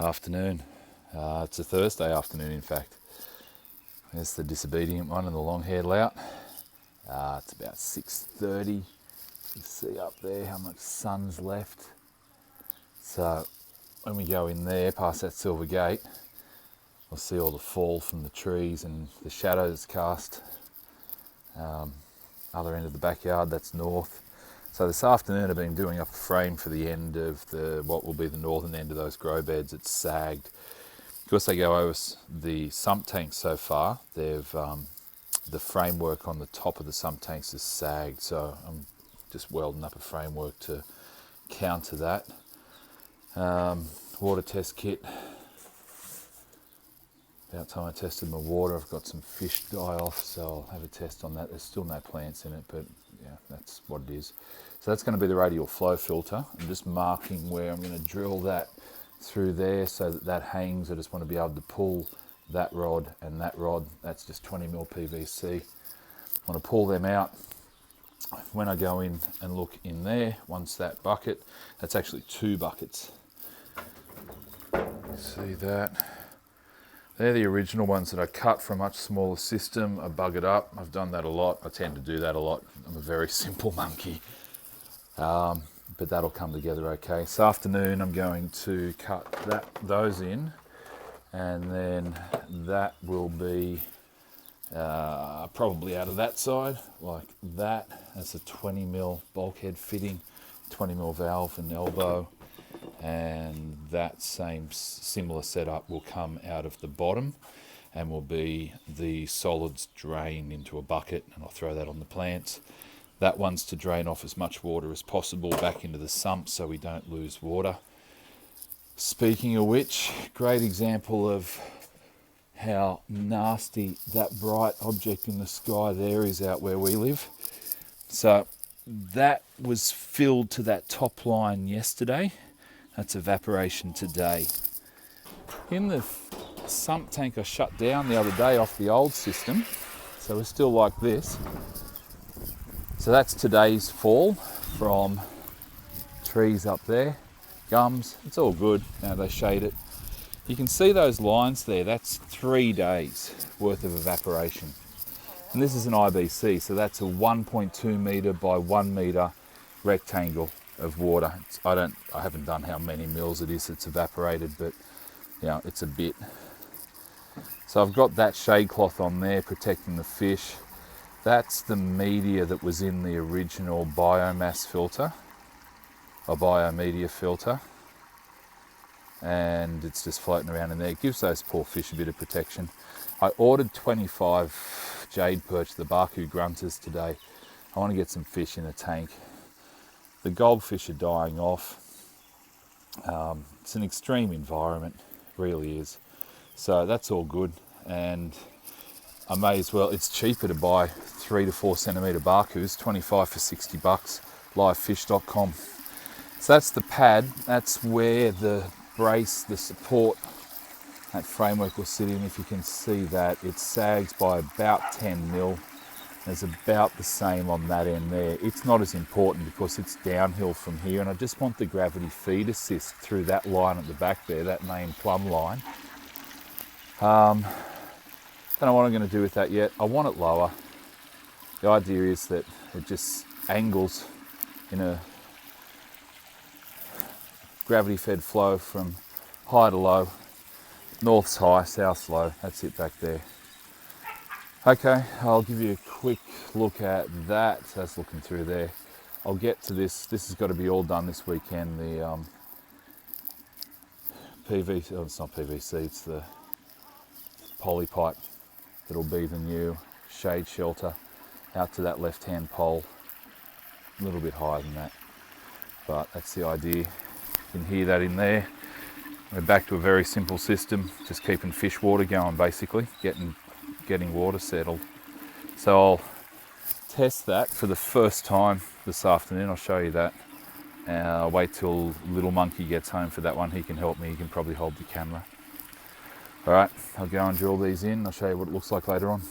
afternoon. It's a Thursday afternoon, in fact. There's the disobedient one and the long-haired lout. It's about 6:30. You can see up there how much sun's left. So when we go in there, past that silver gate, we'll see all the fall from the trees and the shadows cast. Other end of the backyard, that's north. So this afternoon I've been doing up a frame for the end of what will be the northern end of those grow beds. It's sagged. Because they go over the sump tanks so far, the framework on the top of the sump tanks is sagged. So I'm just welding up a framework to counter that. Water test kit. About time I tested my water. I've got some fish die off, so I'll have a test on that. There's still no plants in it, but yeah, that's what it is. So that's going to be the radial flow filter. I'm just marking where I'm going to drill that through there so that hangs. I just want to be able to pull that rod and that rod. That's just 20mm PVC. I want to pull them out. When I go in and look in there, once that bucket, that's actually 2 buckets. See that? They're the original ones that I cut from a much smaller system. I bug it up. I've done that a lot. I tend to do that a lot. I'm a very simple monkey. But that'll come together okay. This afternoon I'm going to cut those in, and then that will be probably out of that side, like that. That's a 20mm bulkhead fitting, 20mm valve and elbow. And that same similar setup will come out of the bottom and will be the solids drained into a bucket, and I'll throw that on the plants. That one's to drain off as much water as possible back into the sump so we don't lose water. Speaking of which, great example of how nasty that bright object in the sky there is out where we live. So that was filled to that top line yesterday. That's evaporation today. In the sump tank I shut down the other day off the old system, so we're still like this. So that's today's fall from trees up there, gums, it's all good. Now they shade it. You can see those lines there, that's 3 days worth of evaporation. And this is an IBC, so that's a 1.2 metre by 1 metre rectangle of water. I haven't done how many mils it is that's evaporated, but yeah, it's a bit. So I've got that shade cloth on there protecting the fish. That's the media that was in the original biomass filter, or biomedia filter, and it's just floating around in there. It gives those poor fish a bit of protection. I ordered 25 jade perch, the Baku grunters, today. I want to get some fish in a tank. The goldfish are dying off. It's an extreme environment, really is. So that's all good, and I may as well, it's cheaper to buy 3 to 4 centimetre Bakus, 25 for $60, livefish.com. So that's the pad, that's where the brace, the support, that framework will sit in. If you can see that, it sags by about 10mm. There's about the same on that end there. It's not as important because it's downhill from here, and I just want the gravity feed assist through that line at the back there, that main plumb line. Don't know what I'm going to do with that yet. I want it lower. The idea is that it just angles in a gravity fed flow from high to low, north's high, south's low. That's it back there. Okay, I'll give you a quick look at that. That's looking through there. I'll get to this. This has got to be all done this weekend. The PVC, oh, it's not PVC, it's the poly pipe that'll be the new shade shelter out to that left-hand pole. A little bit higher than that, but that's the idea. You can hear that in there. We're back to a very simple system, just keeping fish water going, basically, getting water settled. So I'll test that for the first time this afternoon. I'll show you that. I'll wait till little monkey gets home for that one. He can help me. He can probably hold the camera. All right, I'll go and drill these in. I'll show you what it looks like later on.